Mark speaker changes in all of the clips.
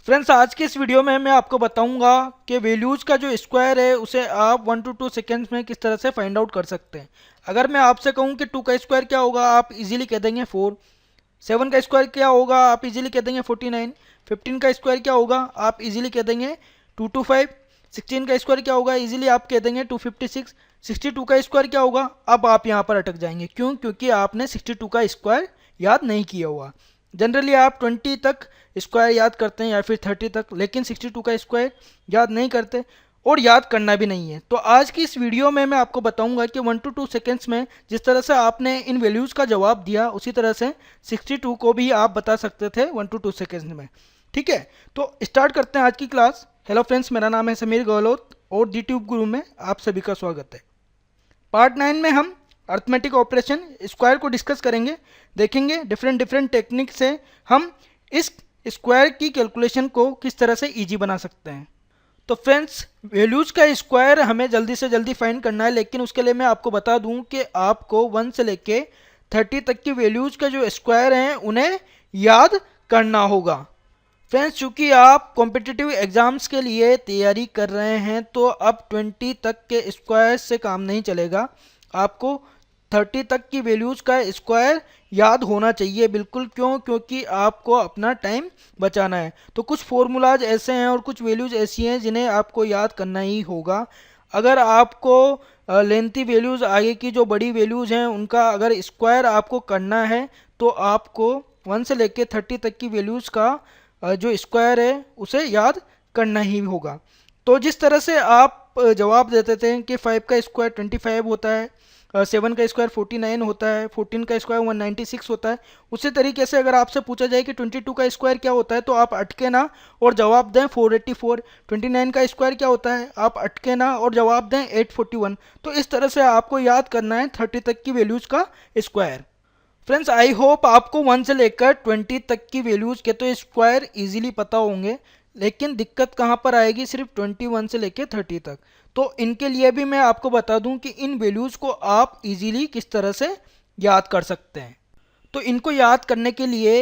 Speaker 1: Friends, आज के इस वीडियो में मैं आपको बताऊंगा कि वैल्यूज़ का जो स्क्वायर है उसे आप 1 to 2 सेकेंड्स में किस तरह से फाइंड आउट कर सकते हैं। अगर मैं आपसे कहूं कि 2 का स्क्वायर क्या होगा, आप इजीली कह देंगे 4। 7 का स्क्वायर क्या होगा, आप इजीली कह देंगे 49। 15 का स्क्वायर क्या होगा, आप इजीली कह देंगे 225। 16 का स्क्वायर क्या होगा, इजीली आप कह देंगे 256। 62 का स्क्वायर क्या होगा, अब आप यहाँ पर अटक जाएंगे। क्यों? क्योंकि आपने 62 का स्क्वायर याद नहीं किया हुआ। जनरली आप 20 तक स्क्वायर याद करते हैं या फिर 30 तक, लेकिन 62 का स्क्वायर याद नहीं करते और याद करना भी नहीं है। तो आज की इस वीडियो में मैं आपको बताऊंगा कि 1 to 2 सेकेंड्स में जिस तरह से आपने इन वैल्यूज़ का जवाब दिया, उसी तरह से 62 को भी आप बता सकते थे 1 to 2 सेकेंड्स में। ठीक है, तो स्टार्ट करते हैं आज की क्लास। हेलो फ्रेंड्स, मेरा नाम है समीर गहलोत और डी ट्यूब गुरु में आप सभी का स्वागत है। पार्ट 9 में हम अर्थमेटिक ऑपरेशन स्क्वायर को डिस्कस करेंगे, देखेंगे डिफरेंट डिफरेंट टेक्निक से हम इस स्क्वायर की कैलकुलेशन को किस तरह से इजी बना सकते हैं। तो फ्रेंड्स, वैल्यूज़ का स्क्वायर हमें जल्दी से जल्दी फाइंड करना है, लेकिन उसके लिए मैं आपको बता दूं कि आपको 1 से लेके 30 तक की वैल्यूज़ का जो स्क्वायर हैं उन्हें याद करना होगा। फ्रेंड्स, चूंकि आप कॉम्पिटिटिव एग्जाम्स के लिए तैयारी कर रहे हैं तो अब 20 तक के स्क्वायर से काम नहीं चलेगा। आपको 30 तक की वैल्यूज़ का स्क्वायर याद होना चाहिए बिल्कुल। क्यों? क्योंकि आपको अपना टाइम बचाना है। तो कुछ फॉर्मूलाज ऐसे हैं और कुछ वैल्यूज़ ऐसी हैं जिन्हें आपको याद करना ही होगा। अगर आपको लेंथी वैल्यूज़, आगे की जो बड़ी वैल्यूज़ हैं उनका अगर स्क्वायर आपको करना है तो आपको 1 से लेके 30 तक की वैल्यूज़ का जो स्क्वायर है उसे याद करना ही होगा। तो जिस तरह से आप जवाब देते थे कि 5 का स्क्वायर 25 होता है, 7 का स्क्वायर 49 होता है, 14 का स्क्वायर 196 होता है, उसी तरीके से अगर आपसे पूछा जाए कि 22 का स्क्वायर क्या होता है तो आप अटके ना और जवाब दें 484। 29 का स्क्वायर क्या होता है, आप अटके ना और जवाब दें 841। तो इस तरह से आपको याद करना है 30 तक की वैल्यूज़ का स्क्वायर। फ्रेंड्स, आई होप आपको 1 से लेकर 20 तक की वैल्यूज़ के तो स्क्वायर इजीली पता होंगे, लेकिन दिक्कत कहाँ पर आएगी, सिर्फ 21 से लेकर 30 तक। तो इनके लिए भी मैं आपको बता दूं कि इन वैल्यूज़ को आप इजीली किस तरह से याद कर सकते हैं। तो इनको याद करने के लिए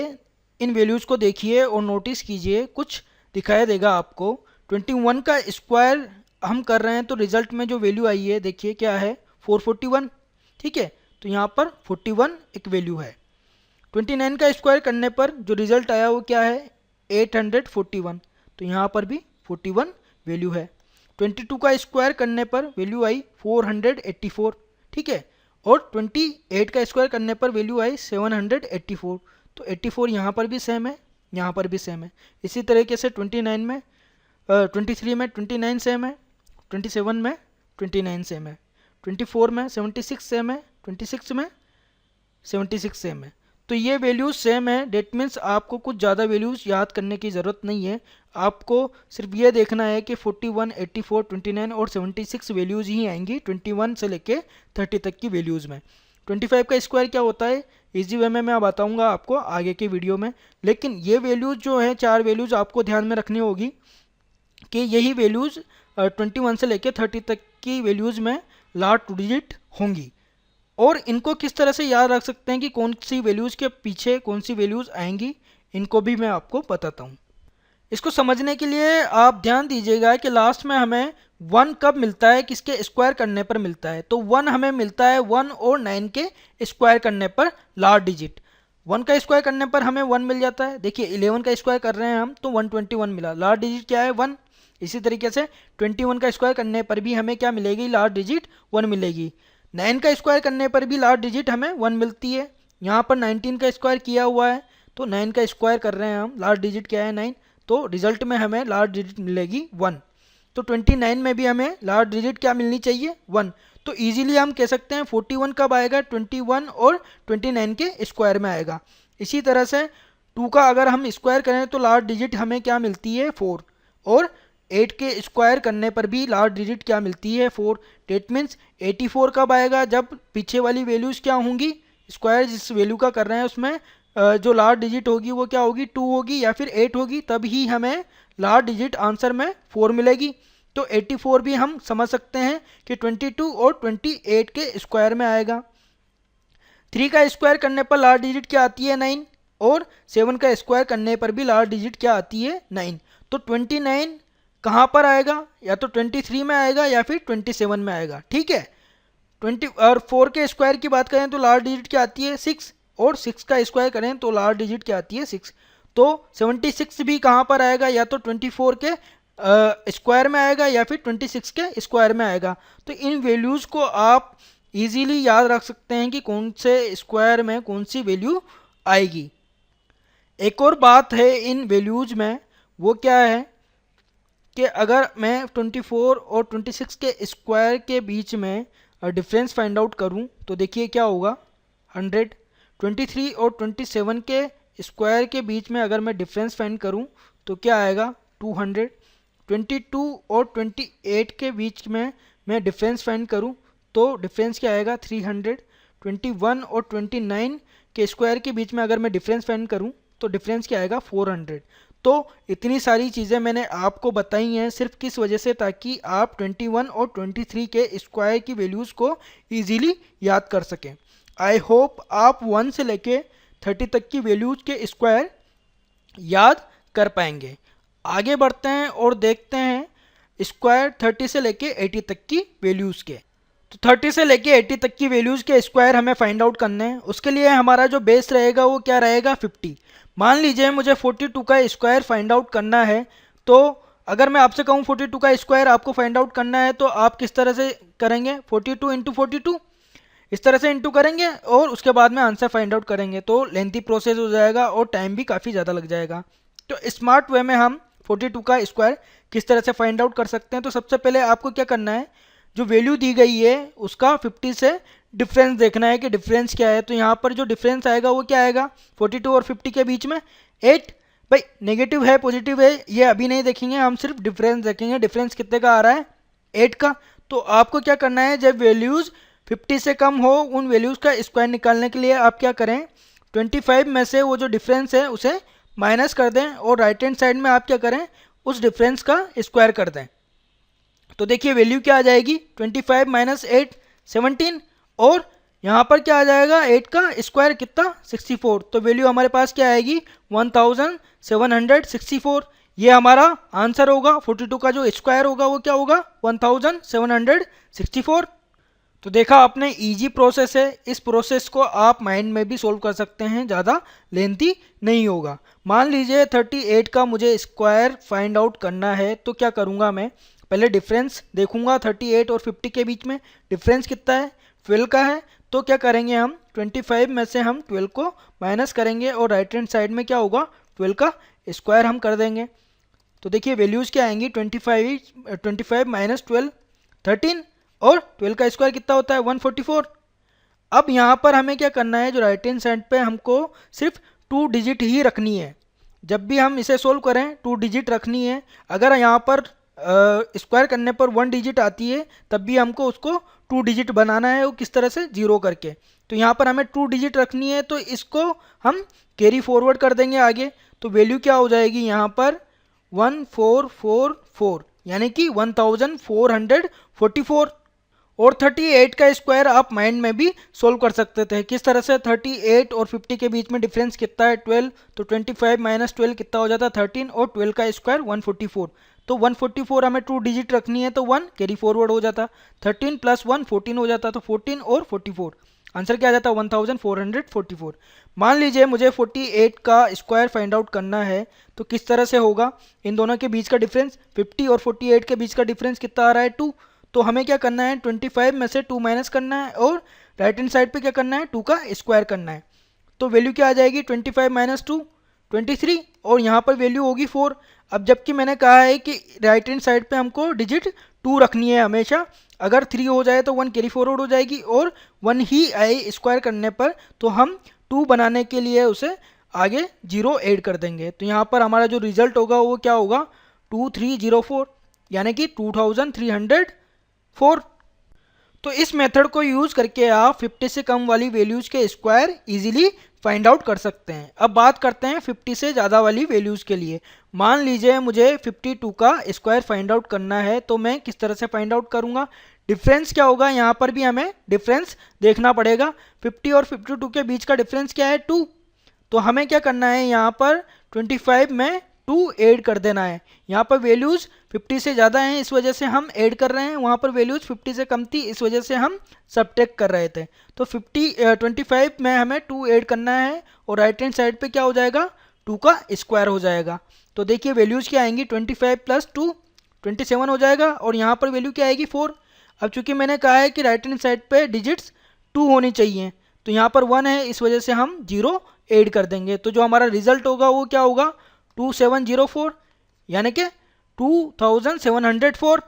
Speaker 1: इन वैल्यूज़ को देखिए और नोटिस कीजिए, कुछ दिखाई देगा आपको। 21 का स्क्वायर हम कर रहे हैं तो रिजल्ट में जो वैल्यू आई है देखिए क्या है, 441। ठीक है, तो यहाँ पर 41 एक वैल्यू है। 29 का स्क्वायर करने पर जो रिजल्ट आया वो क्या है, 841। तो यहाँ पर भी 41 वैल्यू है। 22 का स्क्वायर करने पर वैल्यू आई 484। ठीक है, और 28 का स्क्वायर करने पर वैल्यू आई 784। तो 84 यहाँ पर भी सेम है, यहाँ पर भी सेम है। इसी तरीके से 29 में 23 में 29 सेम है, 27 में 29 सेम है, 24 में 76 सेम है, 26 में 76 सेम है। तो ये वैल्यूज़ सेम है, डेट मीन्स आपको कुछ ज़्यादा वैल्यूज़ याद करने की ज़रूरत नहीं है। आपको सिर्फ ये देखना है कि 41, 84, 29 और 76 वैल्यूज़ ही आएंगी 21 से लेके 30 तक की वैल्यूज़ में। 25 का स्क्वायर क्या होता है, इजी वे में मैं बताऊंगा आपको आगे के वीडियो में। लेकिन ये वैल्यूज़ जो है, चार वैल्यूज़ आपको ध्यान में रखनी होगी कि यही वैल्यूज़ 21 से लेके 30 तक की वैल्यूज़ में लास्ट डिजिट होंगी। और इनको किस तरह से याद रख सकते हैं कि कौन सी वैल्यूज़ के पीछे कौन सी वैल्यूज़ आएंगी, इनको भी मैं आपको बताता हूँ। इसको समझने के लिए आप ध्यान दीजिएगा कि लास्ट में हमें 1 कब मिलता है, किसके स्क्वायर करने पर मिलता है। तो 1 हमें मिलता है 1 और 9 के स्क्वायर करने पर लास्ट डिजिट। 1 का स्क्वायर करने पर हमें 1 मिल जाता है। देखिए 11 का स्क्वायर कर रहे हैं हम तो 121 मिला, लास्ट डिजिट क्या है 1। इसी तरीके से 21 का स्क्वायर करने पर भी हमें क्या मिलेगी, लास्ट डिजिट 1 मिलेगी। 9 का स्क्वायर करने पर भी लास्ट डिजिट हमें 1 मिलती है। यहाँ पर 19 का स्क्वायर किया हुआ है तो 9 का स्क्वायर कर रहे हैं हम, लास्ट डिजिट क्या है 9। तो रिजल्ट में हमें लास्ट डिजिट मिलेगी 1। तो 29 में भी हमें लास्ट डिजिट क्या मिलनी चाहिए, 1। तो इजीली हम कह सकते हैं 41 कब आएगा, 21 और 29 के स्क्वायर में आएगा। इसी तरह से 2 का अगर हम स्क्वायर करें तो लास्ट डिजिट हमें क्या मिलती है, 4। और 8 के स्क्वायर करने पर भी लास्ट डिजिट क्या मिलती है, 4। डेट मीन्स 84 कब आएगा, जब पीछे वाली वैल्यूज़ क्या होंगी, स्क्वायर जिस वैल्यू का कर रहे हैं उसमें जो लास्ट डिजिट होगी वो क्या होगी, 2 होगी या फिर 8 होगी, तब ही हमें लास्ट डिजिट आंसर में 4 मिलेगी। तो 84 भी हम समझ सकते हैं कि 22 और 28 के स्क्वायर में आएगा। 3 का स्क्वायर करने पर लास्ट डिजिट क्या आती है, 9। और 7 का स्क्वायर करने पर भी लास्ट डिजिट क्या आती है 9। तो 29 कहाँ पर आएगा, या तो 23 में आएगा या फिर 27 में आएगा, ठीक है। 20 और 4 के स्क्वायर की बात करें तो लास्ट डिजिट क्या आती है 6, और 6 का स्क्वायर करें तो लास्ट डिजिट क्या आती है 6। तो 76 भी कहाँ पर आएगा, या तो 24 के स्क्वायर में आएगा या फिर 26 के स्क्वायर में आएगा। तो इन वैल्यूज़ को आप इजीली याद रख सकते हैं कि कौन से स्क्वायर में कौन सी वैल्यू आएगी। एक और बात है इन वैल्यूज़ में, वो क्या है कि अगर मैं 24 और 26 के स्क्वायर के बीच में डिफरेंस फाइंड आउट करूं तो देखिए क्या होगा 100। 23 और 27 के स्क्वायर के बीच में अगर मैं डिफरेंस फाइंड करूं तो क्या आएगा 200। 22 और 28 के बीच में मैं डिफरेंस फाइंड करूं तो डिफरेंस क्या आएगा 300। 21 और 29 के स्क्वायर के बीच में अगर मैं डिफरेंस फाइंड करूं तो डिफरेंस क्या आएगा 400। तो इतनी सारी चीज़ें मैंने आपको बताई हैं सिर्फ किस वजह से, ताकि आप 21 और 23 के स्क्वायर की वैल्यूज़ को इजीली याद कर सकें। आई होप आप 1 से लेके 30 तक की वैल्यूज़ के स्क्वायर याद कर पाएंगे। आगे बढ़ते हैं और देखते हैं स्क्वायर 30 से लेके 80 तक की वैल्यूज़ के। तो 30 से लेके 80 तक की वैल्यूज़ के स्क्वायर हमें फाइंड आउट करने हैं। उसके लिए हमारा जो बेस रहेगा वो क्या रहेगा 50। मान लीजिए मुझे 42 का स्क्वायर फाइंड आउट करना है, तो अगर मैं आपसे कहूँ 42 का स्क्वायर आपको फाइंड आउट करना है तो आप किस तरह से करेंगे, 42 इंटू 42 इस तरह से इंटू करेंगे और उसके बाद में आंसर फाइंड आउट करेंगे, तो लेंथी प्रोसेस हो जाएगा और टाइम भी काफ़ी ज़्यादा लग जाएगा। तो स्मार्ट वे में हम 42 का स्क्वायर किस तरह से फाइंड आउट कर सकते हैं। तो सबसे पहले आपको क्या करना है, जो वैल्यू दी गई है उसका 50 से डिफरेंस देखना है कि डिफरेंस क्या है। तो यहाँ पर जो डिफरेंस आएगा वो क्या आएगा 42 और 50 के बीच में 8। भाई नेगेटिव है पॉजिटिव है ये अभी नहीं देखेंगे, हम सिर्फ डिफरेंस देखेंगे। डिफरेंस कितने का आ रहा है 8 का। तो आपको क्या करना है, जब वैल्यूज़ 50 से कम हो उन वैल्यूज़ का स्क्वायर निकालने के लिए आप क्या करें 25 में से वो जो डिफरेंस है उसे माइनस कर दें और राइट हैंड साइड में आप क्या करें उस डिफरेंस का स्क्वायर कर दें। तो देखिए वैल्यू क्या आ जाएगी 25 माइनस 8 17, और यहाँ पर क्या आ जाएगा 8 का स्क्वायर कितना 64। तो वैल्यू हमारे पास क्या आएगी 1764। ये हमारा आंसर होगा। 42 का जो स्क्वायर होगा वो क्या होगा 1764। तो देखा आपने इजी प्रोसेस है, इस प्रोसेस को आप माइंड में भी सोल्व कर सकते हैं, ज़्यादा लेंथी नहीं होगा। मान लीजिए 38 का मुझे स्क्वायर फाइंड आउट करना है, तो क्या करूँगा मैं पहले डिफरेंस देखूंगा 38 और 50 के बीच में डिफरेंस कितना है 12 का है। तो क्या करेंगे हम 25 में से हम 12 को माइनस करेंगे और राइट हैंड साइड में क्या होगा 12 का स्क्वायर हम कर देंगे। तो देखिए वैल्यूज़ क्या आएंगी 25 माइनस 12 13, और 12 का स्क्वायर कितना होता है 144। अब यहाँ पर हमें क्या करना है, जो राइट हैंड साइड पे हमको सिर्फ 2 डिजिट ही रखनी है। जब भी हम इसे सोल्व करें 2 डिजिट रखनी है। अगर यहाँ पर स्क्वायर करने पर 1 डिजिट आती है तब भी हमको उसको 2 डिजिट बनाना है, वो किस तरह से 0 करके। तो यहाँ पर हमें 2 डिजिट रखनी है तो इसको हम कैरी फॉरवर्ड कर देंगे आगे। तो वैल्यू क्या हो जाएगी यहाँ पर 1444, यानी कि 1444। और 38 का स्क्वायर आप माइंड में भी सोल्व कर सकते थे। किस तरह से 38 और 50 के बीच में डिफरेंस कितना है 12, तो 25 माइनस 12 कितना हो जाता है 13, और 12 का स्क्वायर 144। तो 144 हमें 2 डिजिट रखनी है तो 1 कैरी फॉरवर्ड हो जाता, 13 प्लस 1 14 हो जाता, तो 14 और 44 आंसर क्या आ जाता 1444। मान लीजिए मुझे 48 का स्क्वायर फाइंड आउट करना है, तो किस तरह से होगा, इन दोनों के बीच का डिफरेंस 50 और 48 के बीच का डिफरेंस कितना आ रहा है 2। तो हमें क्या करना है 25 में से 2 माइनस करना है और राइट हैंड साइड पे क्या करना है 2 का स्क्वायर करना है। तो वैल्यू क्या आ जाएगी 25 माइनस 2 23, और यहाँ पर वैल्यू होगी 4। अब जबकि मैंने कहा है कि राइट हैंड साइड पे हमको डिजिट 2 रखनी है हमेशा। अगर 3 हो जाए तो 1 कैरी फॉरवर्ड हो जाएगी, और 1 ही आए स्क्वायर करने पर तो हम 2 बनाने के लिए उसे आगे 0 ऐड कर देंगे। तो यहाँ पर हमारा जो रिजल्ट होगा वो क्या होगा 2304, यानी कि 2304। तो इस मेथड को यूज़ करके आप 50 से कम वाली वैल्यूज़ के स्क्वायर इजीली फाइंड आउट कर सकते हैं। अब बात करते हैं 50 से ज़्यादा वाली वैल्यूज़ के लिए। मान लीजिए मुझे 52 का स्क्वायर फाइंड आउट करना है, तो मैं किस तरह से फाइंड आउट करूँगा, डिफरेंस क्या होगा, यहाँ पर भी हमें डिफरेंस देखना पड़ेगा। 50 और 52 के बीच का डिफरेंस क्या है 2। तो हमें क्या करना है, यहाँ पर 25 में 2 ऐड कर देना है। यहाँ पर वैल्यूज़ 50 से ज़्यादा हैं इस वजह से हम ऐड कर रहे हैं, वहाँ पर वैल्यूज़ 50 से कम थी इस वजह से हम सबट्रैक्ट कर रहे थे। तो 25 में हमें 2 ऐड करना है और राइट हैंड साइड पे क्या हो जाएगा, 2 का स्क्वायर हो जाएगा। तो देखिए वैल्यूज़ क्या आएंगी, 25 प्लस 2 27 हो जाएगा और यहाँ पर वैल्यू क्या आएगी 4। अब चूंकि मैंने कहा है कि राइट हैंड साइड पे डिजिट्स 2 होनी चाहिए, तो यहाँ पर 1 है इस वजह से हम 0 ऐड कर देंगे। तो जो हमारा रिजल्ट होगा वो क्या होगा, 2704 यानी कि 2704।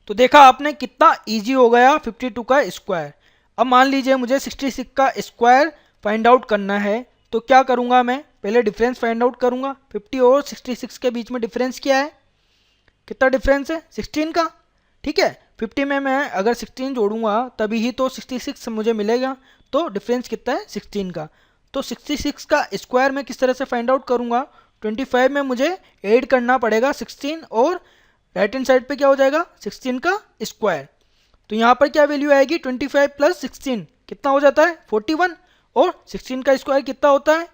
Speaker 1: तो देखा आपने कितना इजी हो गया 52 का स्क्वायर। अब मान लीजिए मुझे 66 का स्क्वायर फाइंड आउट करना है, तो क्या करूँगा, मैं पहले डिफरेंस फाइंड आउट करूँगा। 50 और 66 के बीच में डिफरेंस क्या है, कितना डिफरेंस है, 16 का। ठीक है, 50 में मैं अगर 16 जोड़ूंगा तभी ही तो 66 मुझे मिलेगा, तो डिफरेंस कितना है 16 का। तो 66 का स्क्वायर मैं किस तरह से फाइंड आउट करूंगा, 25 में मुझे ऐड करना पड़ेगा 16 और राइट हैंड साइड पे क्या हो जाएगा 16 का स्क्वायर। तो यहाँ पर क्या वैल्यू आएगी, 25 प्लस 16 कितना हो जाता है 41 और 16 का स्क्वायर कितना होता है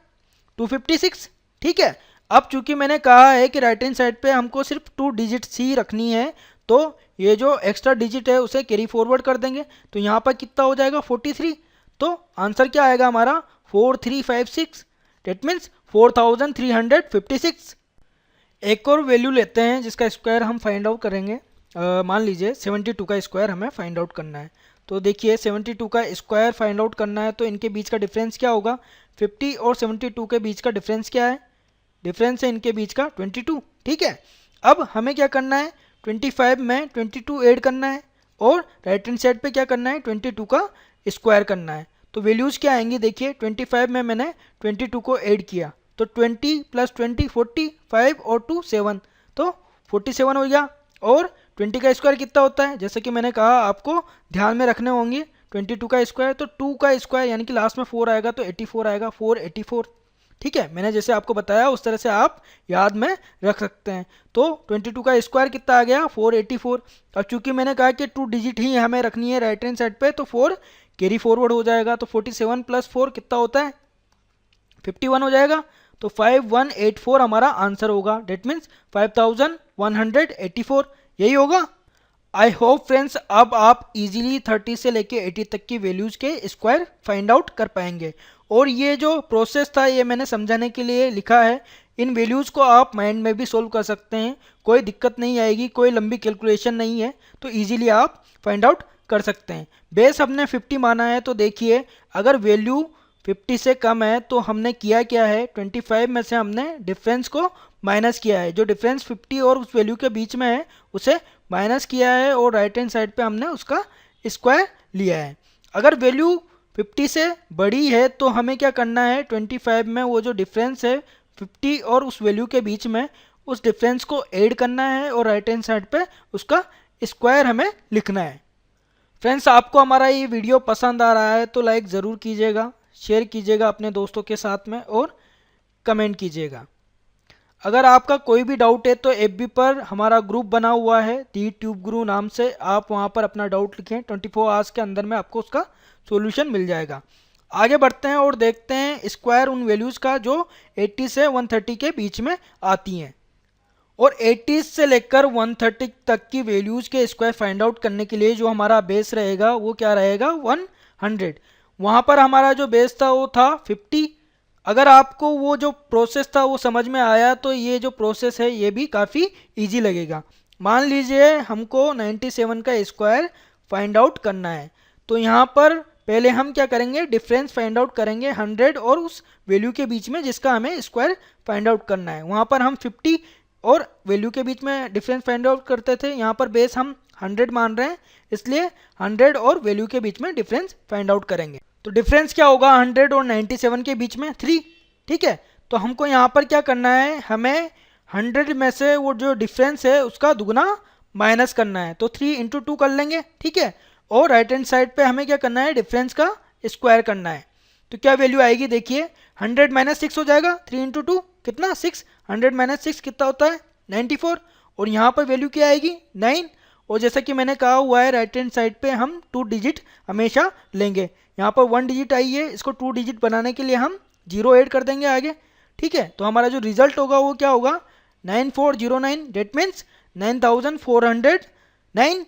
Speaker 1: 256। ठीक है, अब चूंकि मैंने कहा है कि राइट हैंड साइड पे हमको सिर्फ 2 डिजिट्स ही रखनी है, तो ये जो एक्स्ट्रा डिजिट है उसे कैरी फॉरवर्ड कर देंगे। तो यहाँ पर कितना हो जाएगा 43। तो आंसर क्या आएगा हमारा 4356, डेट मीन्स 4356। एक और वैल्यू लेते हैं जिसका स्क्वायर हम फाइंड आउट करेंगे। मान लीजिए 72 का स्क्वायर हमें फाइंड आउट करना है। तो देखिए 72 का स्क्वायर फाइंड आउट करना है तो इनके बीच का डिफरेंस क्या होगा, 50 और 72 के बीच का डिफरेंस क्या है, डिफरेंस है इनके बीच का 22। ठीक है, अब हमें क्या करना है, 25 में 22 ऐड करना है और राइट हैंड साइड पे क्या करना है 22 का स्क्वायर करना है। तो वैल्यूज़ क्या आएंगी, देखिए 25 में मैंने 22 को ऐड किया तो 20 प्लस 20 45 और 2 7, तो 47 हो गया। और 20 का स्क्वायर कितना होता है, जैसे कि मैंने कहा आपको ध्यान में रखने होंगे, 22 का स्क्वायर तो 2 का स्क्वायर यानी कि लास्ट में 4 आएगा तो 84 आएगा, 484। ठीक है, मैंने जैसे आपको बताया उस तरह से आप याद में रख सकते हैं। तो 22 का स्क्वायर कितना आ गया 484। अब चूंकि मैंने कहा कि 2 डिजिट ही हमें रखनी है राइट हैंड साइड पे, तो 4 कैरी फॉरवर्ड हो जाएगा। तो 47 प्लस 4 कितना होता है 51 हो जाएगा। तो 5184 हमारा आंसर होगा, डेट मीन्स 5184 यही होगा। आई होप फ्रेंड्स अब आप इजीली 30 से लेके 80 तक की वैल्यूज के स्क्वायर फाइंड आउट कर पाएंगे। और ये जो प्रोसेस था ये मैंने समझाने के लिए लिखा है, इन वैल्यूज़ को आप माइंड में भी सोल्व कर सकते हैं, कोई दिक्कत नहीं आएगी, कोई लंबी कैलकुलेशन नहीं है, तो इजीली आप फाइंड आउट कर सकते हैं। बेस हमने 50 माना है, तो देखिए अगर वैल्यू 50 से कम है तो हमने किया क्या है, 25 में से हमने डिफरेंस को माइनस किया है, जो डिफरेंस 50 और उस वैल्यू के बीच में है उसे माइनस किया है और राइट हैंड साइड पे हमने उसका स्क्वायर लिया है। अगर वैल्यू 50 से बड़ी है तो हमें क्या करना है, 25 में वो जो डिफरेंस है 50 और उस वैल्यू के बीच में, उस डिफरेंस को ऐड करना है और राइट हैंड साइड पे उसका स्क्वायर हमें लिखना है। फ्रेंड्स आपको हमारा ये वीडियो पसंद आ रहा है तो लाइक ज़रूर कीजिएगा, शेयर कीजिएगा अपने दोस्तों के साथ में और कमेंट कीजिएगा। अगर आपका कोई भी डाउट है तो एफबी पर हमारा ग्रुप बना हुआ है दी ट्यूब गुरु नाम से, आप वहां पर अपना डाउट लिखें, 24 आवर्स के अंदर में आपको उसका सॉल्यूशन मिल जाएगा। आगे बढ़ते हैं और देखते हैं स्क्वायर उन वैल्यूज़ का जो 80 से 130 के बीच में आती हैं। और 80 से लेकर 130 तक की वैल्यूज़ के स्क्वायर फाइंड आउट करने के लिए जो हमारा बेस रहेगा वो क्या रहेगा 100। वहाँ पर हमारा जो बेस था वो था 50। अगर आपको वो जो प्रोसेस था वो समझ में आया तो ये जो प्रोसेस है ये भी काफ़ी इजी लगेगा। मान लीजिए हमको 97 का स्क्वायर फाइंड आउट करना है, तो यहाँ पर पहले हम क्या करेंगे, डिफरेंस फाइंड आउट करेंगे 100 और उस वैल्यू के बीच में जिसका हमें स्क्वायर फाइंड आउट करना है। वहाँ पर हम 50 और वैल्यू के बीच में डिफरेंस फाइंड आउट करते थे, यहाँ पर बेस हम 100 मान रहे हैं इसलिए 100 और वैल्यू के बीच में डिफरेंस फाइंड आउट करेंगे। तो डिफरेंस क्या होगा 100 और 97 के बीच में 3। ठीक है, तो हमको यहाँ पर क्या करना है, हमें 100 में से वो जो डिफरेंस है उसका दुगना माइनस करना है, तो 3 इंटू 2 कर लेंगे। ठीक है, और राइट हैंड साइड पे हमें क्या करना है, डिफरेंस का स्क्वायर करना है। तो क्या वैल्यू आएगी, देखिए 100 माइनस 6 हो जाएगा, 3 इंटू 2 कितना 6, 100 माइनस 6 कितना होता है 94। और यहाँ पर वैल्यू क्या आएगी 9। और जैसा कि मैंने कहा हुआ है राइट हैंड साइड पे हम 2 डिजिट हमेशा लेंगे। यहाँ पर 1 डिजिट आई है, इसको 2 डिजिट बनाने के लिए हम जीरो ऐड कर देंगे आगे, ठीक है। तो हमारा जो रिजल्ट होगा वो क्या होगा, 9409, डेट मीन्स 9409।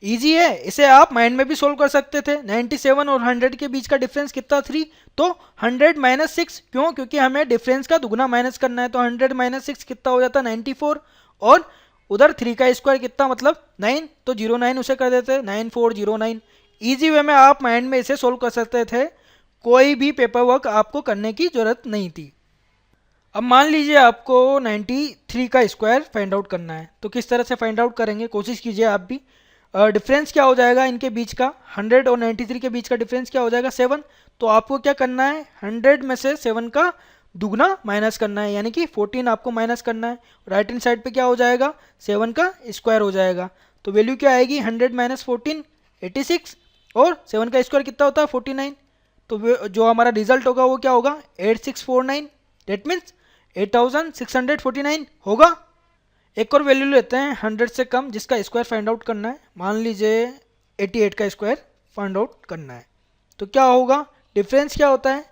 Speaker 1: इजी है, इसे आप माइंड में भी सोल्व कर सकते थे। 97 और 100 के बीच का डिफरेंस कितना 3, तो 100 माइनस 6, क्यों, क्योंकि हमें डिफरेंस का दुगना माइनस करना है। तो 100 माइनस 6 कितना हो जाता है 94, और उधर 3 का स्क्वायर कितना मतलब 9, तो 09 उसे कर देते 9409। ईजी वे में आप माइंड में इसे सोल्व कर सकते थे, कोई भी पेपर वर्क आपको करने की जरूरत नहीं थी। अब मान लीजिए आपको 93 का स्क्वायर फाइंड आउट करना है, तो किस तरह से फाइंड आउट करेंगे, कोशिश कीजिए आप भी। डिफरेंस क्या हो जाएगा इनके बीच का, 100 और 93 के बीच का डिफरेंस क्या हो जाएगा 7। तो आपको क्या करना है, 100 में से 7 का दुगना माइनस करना है, यानी कि 14 आपको माइनस करना है। राइट हैंड साइड पे क्या हो जाएगा, 7 का स्क्वायर हो जाएगा। तो वैल्यू क्या आएगी, 100 माइनस 14 86, और 7 का स्क्वायर कितना होता है 49। तो जो हमारा रिजल्ट होगा वो क्या होगा 8649, डेट मीन्स 8649 होगा। एक और वैल्यू लेते हैं 100 से कम, जिसका स्क्वायर फाइंड आउट करना है। मान लीजिए 88 का स्क्वायर फाइंड आउट करना है, तो क्या होगा, डिफरेंस क्या होता है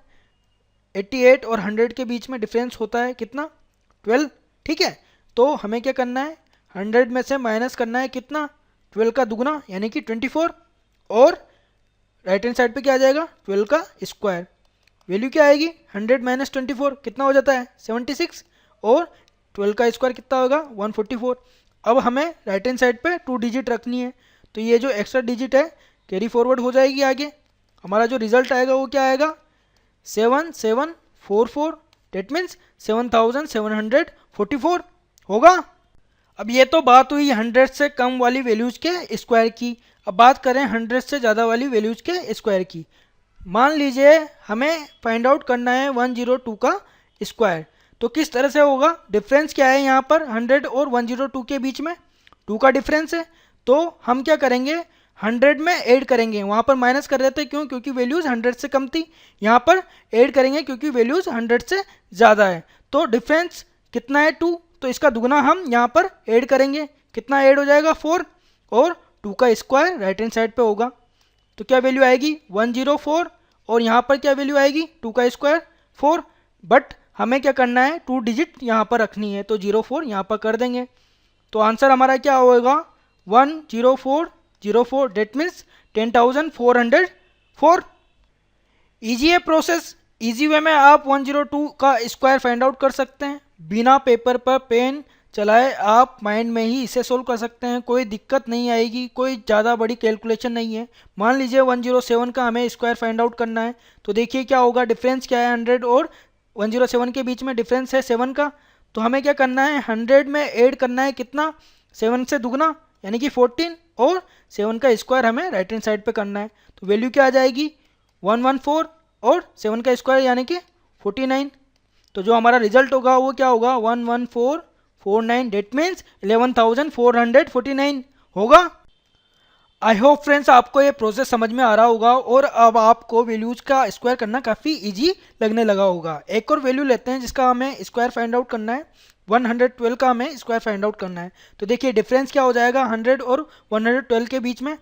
Speaker 1: 88 और 100 के बीच में डिफरेंस होता है कितना 12, ठीक है। तो हमें क्या करना है, 100 में से माइनस करना है कितना 12 का दुगना यानी कि 24, और राइट हैंड साइड पे क्या आ जाएगा 12 का स्क्वायर। वैल्यू क्या आएगी 100 माइनस 24 कितना हो जाता है 76, और 12 का स्क्वायर कितना होगा 144। अब हमें राइट हैंड साइड पे 2 डिजिट रखनी है, तो ये जो एक्स्ट्रा डिजिट है कैरी फॉरवर्ड हो जाएगी आगे। हमारा जो रिजल्ट आएगा वो क्या आएगा 7744, डेट मीन्स 7744 होगा। अब ये तो बात हुई 100 से कम वाली वैल्यूज के स्क्वायर की। अब बात करें 100 से ज़्यादा वाली वैल्यूज के स्क्वायर की। मान लीजिए हमें फाइंड आउट करना है 102 का स्क्वायर, तो किस तरह से होगा, डिफरेंस क्या है यहाँ पर 100 और 102 के बीच में 2 का डिफरेंस है। तो हम क्या करेंगे 100 में ऐड करेंगे, वहाँ पर माइनस कर देते हैं क्यों, क्योंकि वैल्यूज़ 100 से कम थी। यहाँ पर ऐड करेंगे क्योंकि वैल्यूज़ 100 से ज़्यादा है। तो डिफरेंस कितना है 2, तो इसका दुगना हम यहाँ पर ऐड करेंगे, कितना ऐड हो जाएगा 4, और 2 का स्क्वायर राइट हैंड साइड पे होगा। तो क्या वैल्यू आएगी 104, और यहाँ पर क्या वैल्यू आएगी 2 का स्क्वायर 4, बट हमें क्या करना है 2 डिजिट यहाँ पर रखनी है, तो 04 यहाँ पर कर देंगे। तो आंसर हमारा क्या होगा 10404, डेट मीन्स 10404। ईजी है प्रोसेस, ईजी वे में आप 102 का स्क्वायर फाइंड आउट कर सकते हैं, बिना पेपर पर पेन चलाए आप माइंड में ही इसे सोल्व कर सकते हैं, कोई दिक्कत नहीं आएगी, कोई ज़्यादा बड़ी कैलकुलेशन नहीं है। मान लीजिए 107 का हमें स्क्वायर फाइंड आउट करना है, तो देखिए क्या होगा, डिफरेंस क्या है 100 और 107 के बीच में डिफरेंस है 7 का। तो हमें क्या करना है 100 में ऐड करना है कितना 7 से दुगना यानी कि 14, और 7 का स्क्वायर हमें राइट हैंड साइड पे करना है। तो वैल्यू क्या आ जाएगी 114, और 7 का स्क्वायर यानी कि 49। तो जो हमारा रिजल्ट होगा वो क्या होगा 11449, डेट मीन्स 11449 होगा। आई होप फ्रेंड्स आपको ये प्रोसेस समझ में आ रहा होगा, और अब आपको वैल्यूज का स्क्वायर करना काफ़ी इजी लगने लगा होगा। एक और वैल्यू लेते हैं जिसका हमें स्क्वायर फाइंड आउट करना है, 112 का हमें स्क्वायर फाइंड आउट करना है। तो देखिए डिफरेंस क्या हो जाएगा 100 और 112 के बीच में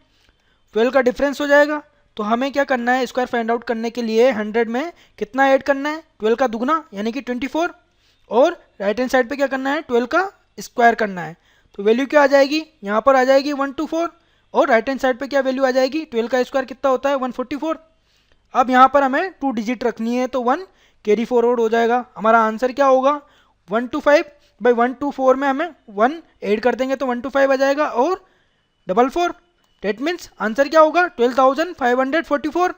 Speaker 1: 12 का डिफरेंस हो जाएगा। तो हमें क्या करना है स्क्वायर फाइंड आउट करने के लिए 100 में कितना ऐड करना है 12 का दुगना यानी कि 24, और राइट हैंड साइड पे क्या करना है 12 का स्क्वायर करना है। तो वैल्यू क्या आ जाएगी, यहाँ पर आ जाएगी 124, और राइट हैंड साइड पे क्या वैल्यू आ जाएगी 12 का स्क्वायर कितना होता है 144। अब यहाँ पर हमें 2 डिजिट रखनी है, तो 1 कैरी फॉरवर्ड हो जाएगा। हमारा आंसर क्या होगा 125 बाई 124 में हमें 1 ऐड कर देंगे तो 125 आ जाएगा, और 44, डेट मीन्स आंसर क्या होगा 12544।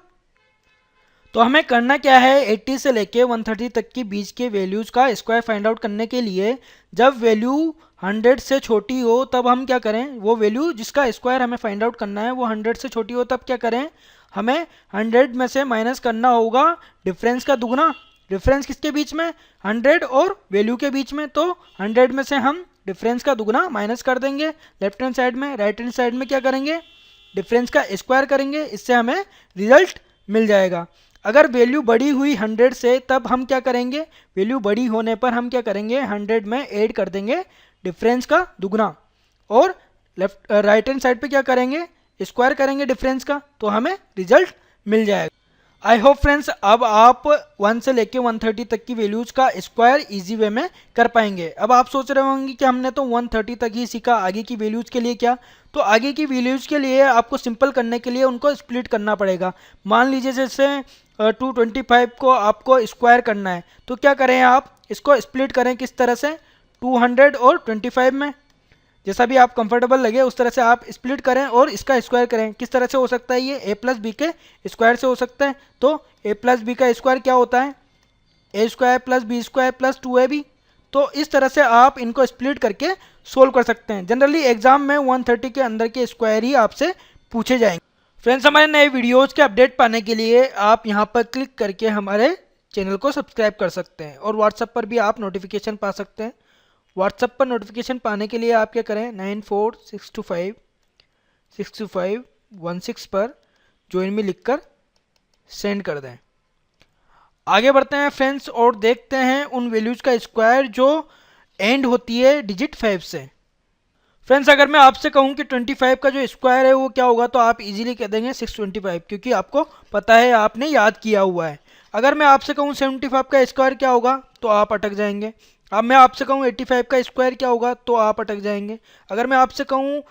Speaker 1: तो हमें करना क्या है 80 से लेके 130 तक की बीच के वैल्यूज का स्क्वायर फाइंड आउट करने के लिए, जब वैल्यू 100 से छोटी हो तब हम क्या करें, वो वैल्यू जिसका स्क्वायर हमें फाइंड आउट करना है वो 100 से छोटी हो तब क्या करें, हमें 100 में से माइनस करना होगा डिफरेंस का दुगना। डिफरेंस किसके बीच में 100 और वैल्यू के बीच में, तो 100 में से हम डिफरेंस का दुगना माइनस कर देंगे लेफ्ट हैंड साइड में, राइट हैंड साइड में क्या करेंगे डिफरेंस का स्क्वायर करेंगे, इससे हमें रिजल्ट मिल जाएगा। अगर वैल्यू बड़ी हुई 100 से तब हम क्या करेंगे, वैल्यू बड़ी होने पर हम क्या करेंगे 100 में ऐड कर देंगे डिफरेंस का दुगना, और लेफ्ट राइट हैंड साइड पे क्या करेंगे स्क्वायर करेंगे डिफरेंस का, तो हमें रिजल्ट मिल जाएगा। आई होप फ्रेंड्स अब आप 1 से लेके 130 तक की वैल्यूज का स्क्वायर इजी वे में कर पाएंगे। अब आप सोच रहे होंगे कि हमने तो 130 तक ही सीखा, आगे की वैल्यूज के लिए क्या? तो आगे की वैल्यूज के लिए आपको सिंपल करने के लिए उनको स्प्लिट करना पड़ेगा। मान लीजिए जैसे 225 को आपको स्क्वायर करना है, तो क्या करें, आप इसको स्प्लिट करें किस तरह से, 200 और 25 में। जैसा भी आप कंफर्टेबल लगे उस तरह से आप स्प्लिट करें और इसका स्क्वायर करें। किस तरह से हो सकता है ये? a प्लस बी के स्क्वायर से हो सकता है। तो a प्लस बी का स्क्वायर क्या होता है? A square plus B square plus 2ab। तो इस तरह से आप इनको स्प्लिट करके सोल्व कर सकते हैं। जनरली एग्जाम में 130 के अंदर के स्क्वायर ही आपसे पूछे जाएंगे। फ्रेंड्स, हमारे नए वीडियोज़ के अपडेट पाने के लिए आप यहाँ पर क्लिक करके हमारे चैनल को सब्सक्राइब कर सकते हैं और व्हाट्सएप पर भी आप नोटिफिकेशन पा सकते हैं। व्हाट्सएप पर नोटिफिकेशन पाने के लिए आप क्या करें, 9462562516 पर ज्वाइन में लिखकर सेंड कर दें। आगे बढ़ते हैं फ्रेंड्स और देखते हैं उन वैल्यूज़ का स्क्वायर जो एंड होती है डिजिट 5 से। फ्रेंड्स, अगर मैं आपसे कहूं कि 25 का जो स्क्वायर है वो क्या होगा, तो आप इजीली कह देंगे 625, क्योंकि आपको पता है, आपने याद किया हुआ है। अगर मैं आपसे कहूं 75 का स्क्वायर क्या होगा, तो आप अटक जाएंगे। अब मैं आपसे कहूं 85 का स्क्वायर क्या होगा, तो आप अटक जाएंगे। अगर मैं आपसे कहूं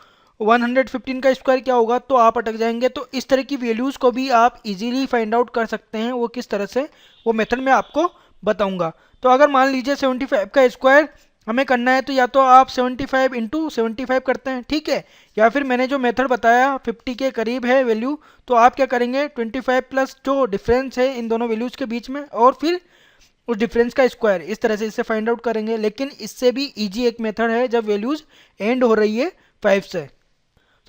Speaker 1: 115 का स्क्वायर क्या होगा, तो आप अटक जाएंगे। तो इस तरह की वैल्यूज़ को भी आप इजीली फाइंड आउट कर सकते हैं। वो किस तरह से, वो मेथड मैं आपको बताऊंगा। तो अगर मान लीजिए 75 का स्क्वायर हमें करना है, तो या तो आप 75 इंटू 75 करते हैं, ठीक है, या फिर मैंने जो मेथड बताया 50 के करीब है वैल्यू, तो आप क्या करेंगे, 25 प्लस जो डिफरेंस है इन दोनों वैल्यूज़ के बीच में और फिर उस डिफरेंस का स्क्वायर, इस तरह से इसे फाइंड आउट करेंगे। लेकिन इससे भी इजी एक मेथड है जब वैल्यूज़ एंड हो रही है 5 से।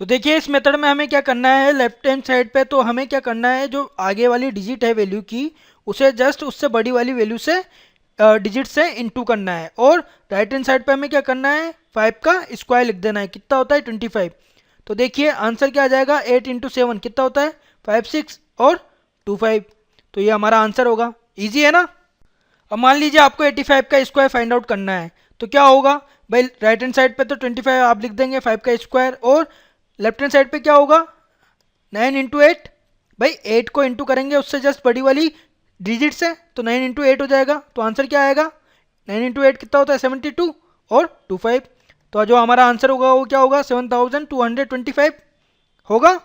Speaker 1: तो देखिए इस मेथड में हमें क्या करना है, लेफ्ट हैंड साइड पे तो हमें क्या करना है, जो आगे वाली डिजिट है वैल्यू की, उसे जस्ट उससे बड़ी वाली वैल्यू से डिजिट से इनटू करना है। और राइट हैंड साइड पे हमें क्या करना है, 5 का स्क्वायर लिख देना है। कितना होता है, 25। तो देखिए आंसर क्या आ जाएगा, 8 इंटू 7 कितना होता है, 5 6 और 2 5। तो ये हमारा आंसर होगा। ईजी है ना। अब मान लीजिए आपको 85 का स्क्वायर फाइंड आउट करना है, तो क्या होगा भाई, राइट हैंड साइड पे तो 25 आप लिख देंगे 5 का स्क्वायर, और लेफ्ट हैंड साइड पे क्या होगा, 9 इंटू 8। भाई 8 को इंटू करेंगे उससे जस्ट बड़ी वाली डिजिट से, तो 9 इंटू 8 हो जाएगा। तो आंसर क्या आएगा, 9 इंटू 8 कितना होता है, 72 और 25। तो जो हमारा आंसर होगा वो क्या होगा, 7225 होगा।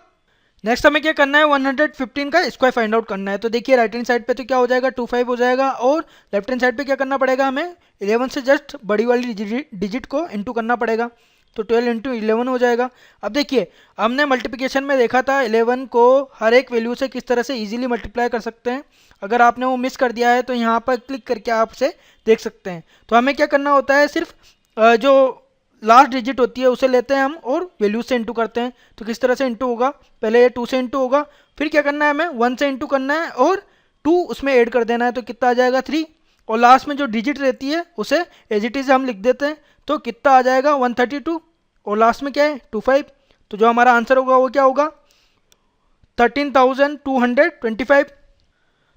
Speaker 1: नेक्स्ट हमें क्या करना है, 115 का स्क्वायर फाइंड आउट करना है। तो देखिए राइट हैंड साइड पे तो क्या हो जाएगा, 25 हो जाएगा, और लेफ्ट हैंड साइड पे क्या करना पड़ेगा, हमें 11 से जस्ट बड़ी वाली डिजिट को इंटू करना पड़ेगा। तो 12 इंटू 11 हो जाएगा। अब देखिए हमने मल्टीप्लिकेशन में देखा था 11 को हर एक वैल्यू से किस तरह से इजीली मल्टीप्लाई कर सकते हैं। अगर आपने वो मिस कर दिया है तो यहाँ पर क्लिक करके आप उसे देख सकते हैं। तो हमें क्या करना होता है, सिर्फ जो लास्ट डिजिट होती है उसे लेते हैं हम और वैल्यू से इंटू करते हैं। तो किस तरह से इंटू होगा, पहले ये 2 से इंटू होगा, फिर क्या करना है, हमें 1 से इंटू करना है और 2 उसमें ऐड कर देना है। तो कितना आ जाएगा, 3। और लास्ट में जो डिजिट रहती है उसे एज इट इज हम लिख देते हैं। तो कितना आ जाएगा, 132, और लास्ट में क्या है, 25। तो जो हमारा आंसर होगा वो क्या होगा, 13,225।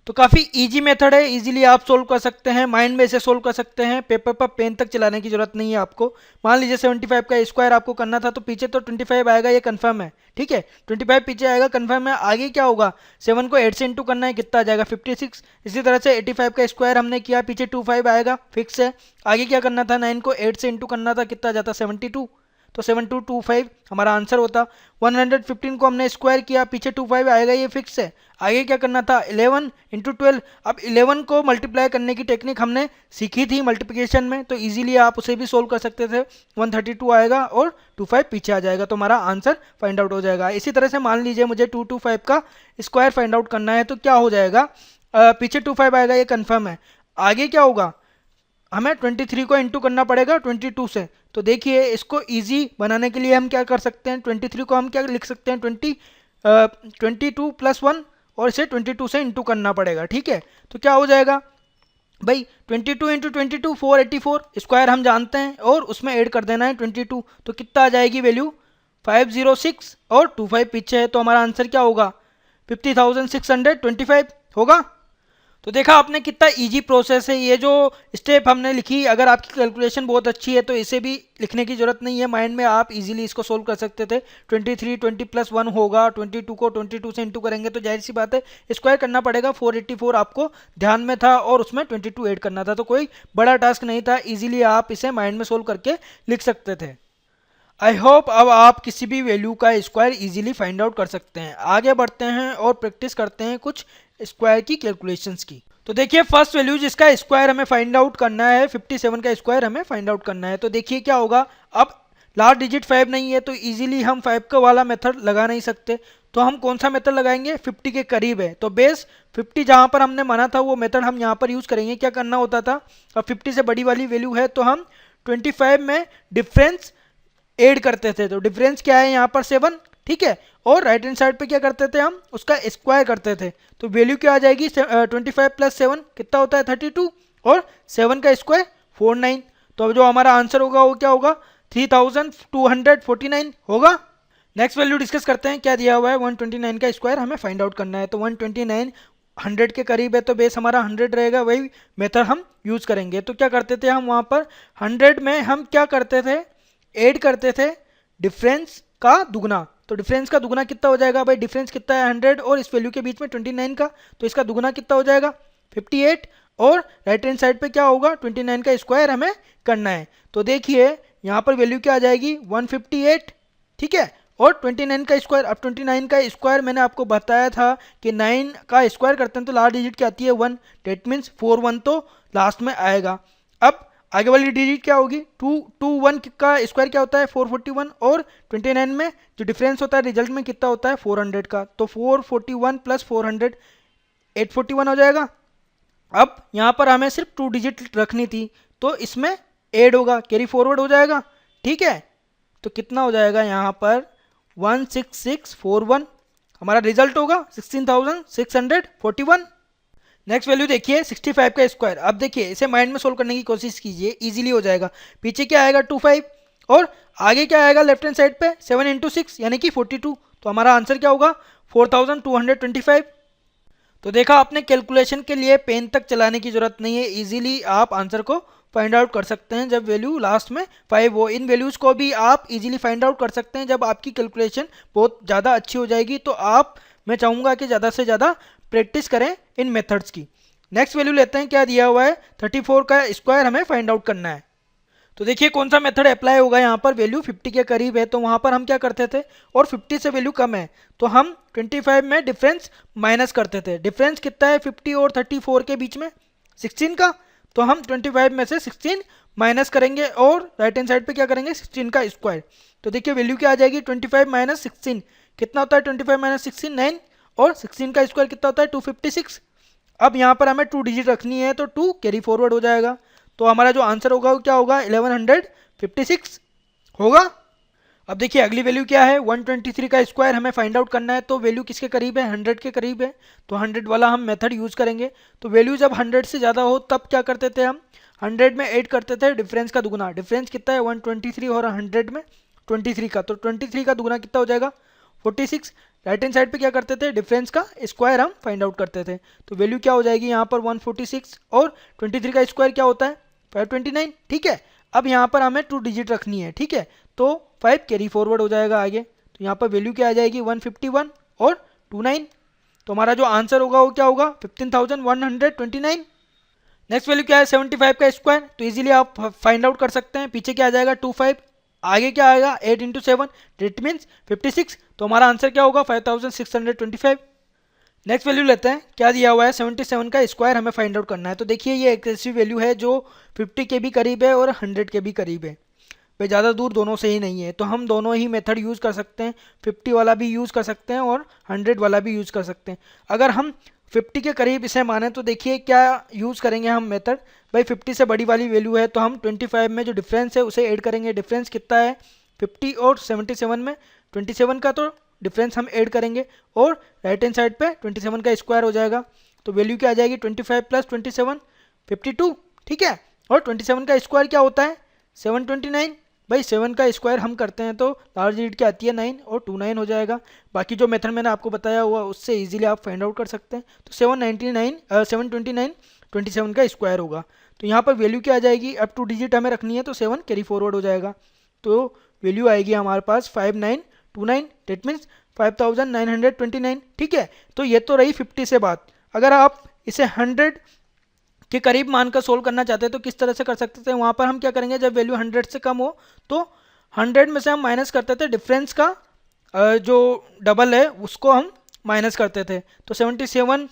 Speaker 1: तो काफ़ी इजी मेथड है, इजीली आप सोल्व कर सकते हैं, माइंड में इसे सोल्व कर सकते हैं, पेपर पर पेन तक चलाने की जरूरत नहीं है आपको। मान लीजिए 75 का स्क्वायर आपको करना था, तो पीछे तो 25 आएगा, ये कंफर्म है, ठीक है, 25 पीछे आएगा कंफर्म है। आगे क्या होगा, 7 को 8 से इंटू करना है, कितना आ जाएगा, 56। इसी तरह से 85 का स्क्वायर हमने किया, पीछे 25 आएगा, फिक्स है। आगे क्या करना था, 9 को 8 से इंटू करना था, कितना आ जाता, 72। तो 7225 हमारा आंसर होता। 115 को हमने स्क्वायर किया, पीछे 25 आएगा, ये फिक्स है। आगे क्या करना था, 11 इंटू 12। अब 11 को मल्टीप्लाई करने की टेक्निक हमने सीखी थी मल्टीप्लिकेशन में, तो इजीली आप उसे भी सोल्व कर सकते थे। 132 आएगा और 25 पीछे आ जाएगा, तो हमारा आंसर फाइंड आउट हो जाएगा। इसी तरह से मान लीजिए मुझे 225 का स्क्वायर फाइंड आउट करना है, तो क्या हो जाएगा, पीछे 25 आएगा, ये कन्फर्म है। आगे क्या होगा, हमें 23 को इंटू करना पड़ेगा 22 से। तो देखिए इसको इजी बनाने के लिए हम क्या कर सकते हैं, 23 को हम क्या लिख सकते हैं, 22 प्लस 1, और इसे 22 से इंटू करना पड़ेगा, ठीक है। तो क्या हो जाएगा भाई, 22 इंटू 22 484, स्क्वायर हम जानते हैं, और उसमें ऐड कर देना है 22। तो कितना आ जाएगी वैल्यू, 506, और 25 पीछे है, तो हमारा आंसर क्या होगा, 50,625 होगा। तो देखा आपने कितना इजी प्रोसेस है। ये जो स्टेप हमने लिखी, अगर आपकी कैलकुलेशन बहुत अच्छी है तो इसे भी लिखने की जरूरत नहीं है, माइंड में आप इजीली इसको सोल्व कर सकते थे। 23 20+1 होगा, 22 को 22 से इंटू करेंगे तो जाहिर सी बात है स्क्वायर करना पड़ेगा। 484 आपको ध्यान में था और उसमें 22 ऐड करना था, तो कोई बड़ा टास्क नहीं था, इजीली आप इसे माइंड में सोल्व करके लिख सकते थे। आई होप अब आप किसी भी वैल्यू का स्क्वायर इजीली फाइंड आउट कर सकते हैं। आगे बढ़ते हैं और प्रैक्टिस करते हैं कुछ स्क्वायर की कैलकुलेशंस की। तो देखिए फर्स्ट वैल्यू जिसका स्क्वायर हमें फाइंड आउट करना है, 57 का स्क्वायर हमें फाइंड आउट करना है। तो देखिए क्या होगा, अब लास्ट डिजिट 5 नहीं है तो इजीली हम 5 का वाला मेथड लगा नहीं सकते, तो हम कौन सा मेथड लगाएंगे, 50 के करीब है तो बेस 50 जहां पर हमने माना था वो मेथड हम यहां पर यूज करेंगे। क्या करना होता था, अब 50 से बड़ी वाली वैल्यू है तो हम 25 में डिफरेंस ऐड करते थे, तो डिफरेंस क्या है यहाँ पर 7, ठीक है। और राइट हैंड साइड पे क्या करते थे, हम उसका स्क्वायर करते थे, तो वैल्यू क्या आ जाएगी, 25 + 7 कितना होता है 32, और 7 का स्क्वायर 49। तो अब जो हमारा आंसर होगा वो क्या होगा, 3249 होगा। नेक्स्ट वैल्यू डिस्कस करते हैं, क्या दिया हुआ है, 129 का स्क्वायर हमें फाइंड आउट करना है। तो 129 100 के करीब है तो बेस हमारा 100 रहेगा, वही मेथड हम यूज करेंगे। तो क्या करते थे हम वहाँ पर 100 में हम क्या करते थे, ऐड करते थे डिफरेंस का दुगना। तो डिफरेंस का दुगना कितना हो जाएगा भाई, डिफरेंस कितना है 100 और इस वैल्यू के बीच में 29 का, तो इसका दुगना कितना हो जाएगा 58। और राइट हैंड साइड पे क्या होगा, 29 का स्क्वायर हमें करना है। तो देखिए यहाँ पर वैल्यू क्या आ जाएगी 158, ठीक है। और 29 का स्क्वायर, अब 29 का स्क्वायर मैंने आपको बताया था कि 9 का स्क्वायर करते हैं तो लास्ट डिजिट क्या आती है 1, डेट मीन्स 41 तो लास्ट में आएगा। अब आगे वाली डिजिट क्या होगी, 221 का स्क्वायर क्या होता है 441, और 29 में जो डिफरेंस होता है रिजल्ट में कितना होता है 400 का, तो 441 + 400 841 हो जाएगा। अब यहाँ पर हमें सिर्फ 2 डिजिट रखनी थी तो इसमें ऐड होगा, कैरी फॉरवर्ड हो जाएगा, ठीक है। तो कितना हो जाएगा यहाँ पर 16641, हमारा रिजल्ट होगा 16641। नेक्स्ट वैल्यू देखिए 65 का स्क्वायर। अब देखिए इसे माइंड में सोल्व करने की कोशिश कीजिए, इजीली हो जाएगा। पीछे क्या आएगा 25 और आगे क्या आएगा लेफ्ट हैंड साइड पे 7 × 6 यानी कि 42, तो हमारा आंसर क्या होगा 4225। तो देखा आपने, कैलकुलेशन के लिए पेन तक चलाने की जरूरत नहीं है, इजीली आप आंसर को फाइंड आउट कर सकते हैं जब वैल्यू लास्ट में 5 हो। इन वैल्यूज को भी आप इजीली फाइंड आउट कर सकते हैं जब आपकी कैलकुलेशन बहुत ज़्यादा अच्छी हो जाएगी। तो आप, मैं चाहूँगा कि ज़्यादा से ज़्यादा प्रैक्टिस करें इन मेथड्स की। नेक्स्ट वैल्यू लेते हैं, क्या दिया हुआ है 34 का स्क्वायर हमें फाइंड आउट करना है। तो देखिए कौन सा मेथड अप्लाई होगा, यहाँ पर वैल्यू 50 के करीब है तो वहाँ पर हम क्या करते थे, और 50 से वैल्यू कम है तो हम 25 में डिफरेंस माइनस करते थे। डिफरेंस कितना है 50 और 34 के बीच में 16 का, तो हम 25 में से 16 माइनस करेंगे और राइट हैंड साइड पे क्या करेंगे 16 का स्क्वायर। तो देखिए वैल्यू क्या आ जाएगी 25 - 16 कितना होता है 25 - 16 9, और 16 का स्क्वायर कितना होता है 256। अब यहाँ पर हमें 2 डिजिट रखनी है तो 2 कैरी फॉरवर्ड हो जाएगा, तो हमारा जो आंसर होगा वो क्या होगा 1156 होगा। अब देखिए अगली वैल्यू क्या है 123 का स्क्वायर हमें फाइंड आउट करना है। तो वैल्यू किसके करीब है 100 के करीब है, तो 100 वाला हम मेथड यूज करेंगे। तो वैल्यू जब 100 से ज़्यादा हो तब क्या करते थे हम 100 में ऐड करते थे डिफरेंस का दुगुना। डिफरेंस कितना है 123 और 100 में 23 का, तो 23 का दुगुना कितना हो जाएगा 46। राइट हैंड साइड पे क्या करते थे डिफरेंस का स्क्वायर हम फाइंड आउट करते थे, तो वैल्यू क्या हो जाएगी यहाँ पर 146 और 23 का स्क्वायर क्या होता है 529, ठीक है। अब यहाँ पर हमें 2 डिजिट रखनी है, ठीक है, तो 5 कैरी फॉरवर्ड हो जाएगा आगे, तो यहाँ पर वैल्यू क्या आ जाएगी 151 और 29, तो हमारा जो आंसर होगा वो क्या होगा 15129। नेक्स्ट वैल्यू क्या है 75 का स्क्वायर, तो इजीली आप फाइंड आउट कर सकते हैं। पीछे क्या आ जाएगा 25, आगे क्या आएगा 8 × 7 डेट मीन्स 56, तो हमारा आंसर क्या होगा 5625। नेक्स्ट वैल्यू लेते हैं, क्या दिया हुआ है 77 का स्क्वायर हमें फाइंड आउट करना है। तो देखिए ये एक ऐसी वैल्यू है जो 50 के भी करीब है और 100 के भी करीब है, भाई ज़्यादा दूर दोनों से ही नहीं है, तो हम दोनों ही मेथड यूज़ कर सकते हैं, 50 वाला भी यूज़ कर सकते हैं और 100 वाला भी यूज़ कर सकते हैं। अगर हम 50 के करीब इसे माने तो देखिए क्या यूज़ करेंगे हम मेथड, भाई 50 से बड़ी वाली वैल्यू है तो हम 25 में जो डिफरेंस है उसे ऐड करेंगे। डिफरेंस कितना है 50 और 77 में 27 का, तो डिफरेंस हम ऐड करेंगे और राइट हैंड साइड पे 27 का स्क्वायर हो जाएगा, तो वैल्यू क्या आ जाएगी 25 + 27 52, ठीक है। और 27 का स्क्वायर क्या होता है 729, भाई 7 का स्क्वायर हम करते हैं तो लार्ज डिजिट क्या आती है 9 और 29 हो जाएगा। बाकी जो मेथड मैंने आपको बताया हुआ उससे इजीली आप फाइंड आउट कर सकते हैं। तो 729 27 का स्क्वायर होगा। तो यहाँ पर वैल्यू क्या आ जाएगी, अब 2 डिजिट हमें रखनी है तो 7 कैरी फॉरवर्ड हो जाएगा। तो वैल्यू आएगी हमारे पास 5929, डेट मीन्स 5929। ठीक है, तो ये तो रही 50 से बात। अगर आप इसे 100 के करीब मानकर सोल्व करना चाहते हैं तो किस तरह से कर सकते थे, वहाँ पर हम क्या करेंगे, जब वैल्यू 100 से कम हो तो 100 में से हम माइनस करते थे डिफरेंस का जो डबल है उसको हम माइनस करते थे। तो 77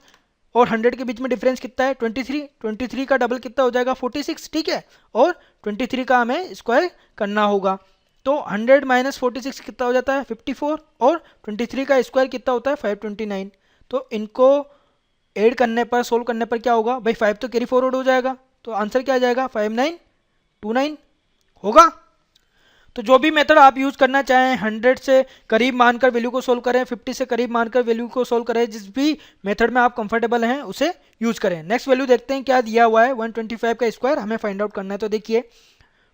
Speaker 1: और 100 के बीच में डिफरेंस कितना है 23 का डबल कितना हो जाएगा 46। ठीक है, और 23 का हमें स्क्वायर करना होगा। तो 100 माइनस 46 कितना हो जाता है 54 और 23 का स्क्वायर कितना होता है 529। तो इनको ऐड करने पर सोल्व करने पर क्या होगा भाई, 5 तो कैरी फॉरवर्ड हो जाएगा। तो आंसर क्या आ जाएगा 5929 होगा। तो जो भी मेथड आप यूज़ करना चाहें, 100 से करीब मानकर वैल्यू को सोल्व करें, 50 से करीब मानकर वैल्यू को सोल्व करें, जिस भी मेथड में आप कंफर्टेबल हैं उसे यूज़ करें। नेक्स्ट वैल्यू देखते हैं क्या दिया हुआ है, 125 का स्क्वायर हमें फाइंड आउट करना है। तो देखिए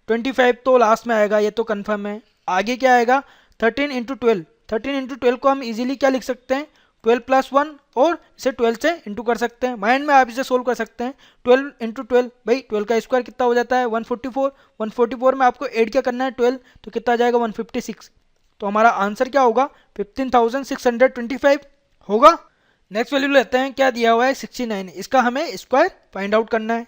Speaker 1: 25 तो लास्ट में आएगा, ये तो कन्फर्म है। आगे क्या आएगा 13 इंटू 12, 13 इंटू 12 को हम इजीली क्या लिख सकते हैं 12 प्लस 1, और इसे 12 से इंटू कर सकते हैं। माइंड में आप इसे सोल्व कर सकते हैं। 12 इंटू 12, भाई 12 का स्क्वायर कितना हो जाता है 144, 144 में आपको ऐड क्या करना है 12, तो कितना आ जाएगा 156। तो हमारा आंसर क्या होगा 15,625 होगा। नेक्स्ट वैल्यू लेते हैं, क्या दिया हुआ है 69, इसका हमें स्क्वायर फाइंड आउट करना है।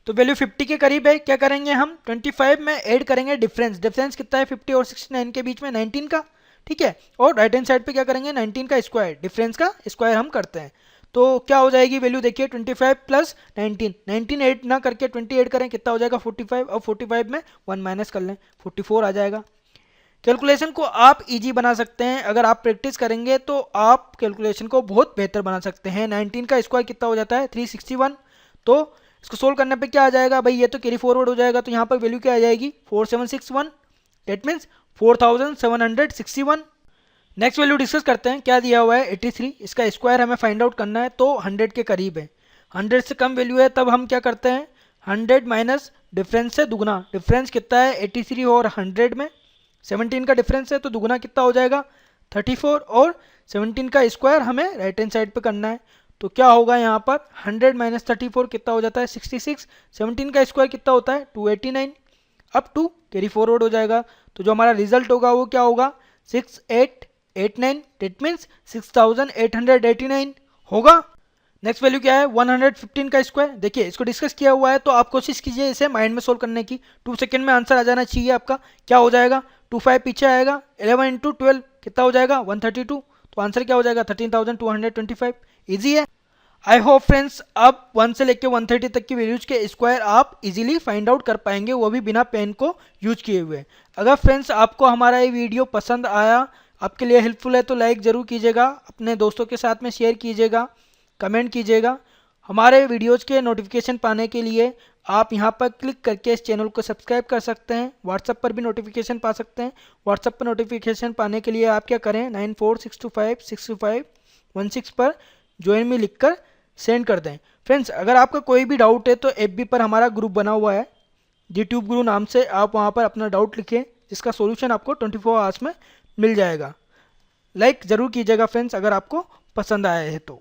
Speaker 1: तो वैल्यू 50 के करीब है, क्या करेंगे हम 25 में ऐड करेंगे डिफरेंस, डिफरेंस कितना है 50 और 69 के बीच में 19 का। ठीक है, और राइट हैंड साइड पे क्या करेंगे 19 का स्क्वायर, डिफरेंस का स्क्वायर हम करते हैं। तो क्या हो जाएगी वैल्यू, देखिए 25 प्लस 19, 19 ऐड ना करके 20 ऐड करें, कितना हो जाएगा 45, और 45 में 1 माइनस कर लें 44 आ जाएगा। कैलकुलेशन को आप इजी बना सकते हैं, अगर आप प्रैक्टिस करेंगे तो आप कैलकुलेशन को बहुत बेहतर बना सकते हैं। 19 का स्क्वायर कितना हो जाता है 361। तो इसको सोल्व करने पे क्या आ जाएगा भाई, ये तो कैरी फॉरवर्ड हो जाएगा, तो यहाँ पर वैल्यू क्या आ जाएगी 4761, that means 4761। Next value discuss करते हैं, क्या दिया हुआ है 83, इसका स्क्वायर हमें फाइंड आउट करना है। तो 100 के करीब है, 100 से कम वैल्यू है, तब हम क्या करते हैं 100 माइनस डिफरेंस से दुगना, डिफरेंस कितना है 83 और 100 में 17 का डिफरेंस है, तो दुगना कितना हो जाएगा 34, और 17 का स्क्वायर हमें राइट हैंड साइड पे करना है। तो क्या होगा यहाँ पर 100 माइनस 34 कितना हो जाता है 66, 17 का स्क्वायर कितना होता है 289, अब 2 कैरी फॉरवर्ड हो जाएगा। तो जो हमारा रिजल्ट होगा वो क्या होगा 6889, डेट मीन्स 6889 होगा। नेक्स्ट वैल्यू क्या है 115 का स्क्वायर, देखिए इसको डिस्कस किया हुआ है, तो आप कोशिश कीजिए इसे माइंड में सोल्व करने की। 2 सेकंड में आंसर आ जाना चाहिए आपका। क्या हो जाएगा 25 पीछे आएगा, 11 इंटू 12 कितना हो जाएगा 132, तो आंसर क्या हो जाएगा 13,225। इजी है। आई होप फ्रेंड्स अब 1 से लेकर 130 तक की वैल्यूज के स्क्वायर आप इजीली फाइंड आउट कर पाएंगे, वो भी बिना पेन को यूज किए हुए। अगर फ्रेंड्स आपको हमारा ये वीडियो पसंद आया, आपके लिए हेल्पफुल है, तो लाइक ज़रूर कीजिएगा, अपने दोस्तों के साथ में शेयर कीजिएगा, कमेंट कीजिएगा। हमारे वीडियोज़ के नोटिफिकेशन पाने के लिए आप यहाँ पर क्लिक करके इस चैनल को सब्सक्राइब कर सकते हैं। व्हाट्सएप पर भी नोटिफिकेशन पा सकते हैं। व्हाट्सएप पर नोटिफिकेशन पाने के लिए आप क्या करें 9462562516 पर ज्वाइन में लिखकर सेंड कर दें। फ्रेंड्स अगर आपका कोई भी डाउट है तो FB पर हमारा ग्रुप बना हुआ है यूट्यूब गुरु नाम से, आप वहाँ पर अपना डाउट लिखें, जिसका सॉल्यूशन आपको 24 आवर्स में मिल जाएगा। लाइक ज़रूर कीजिएगा फ्रेंड्स अगर आपको पसंद आया है तो।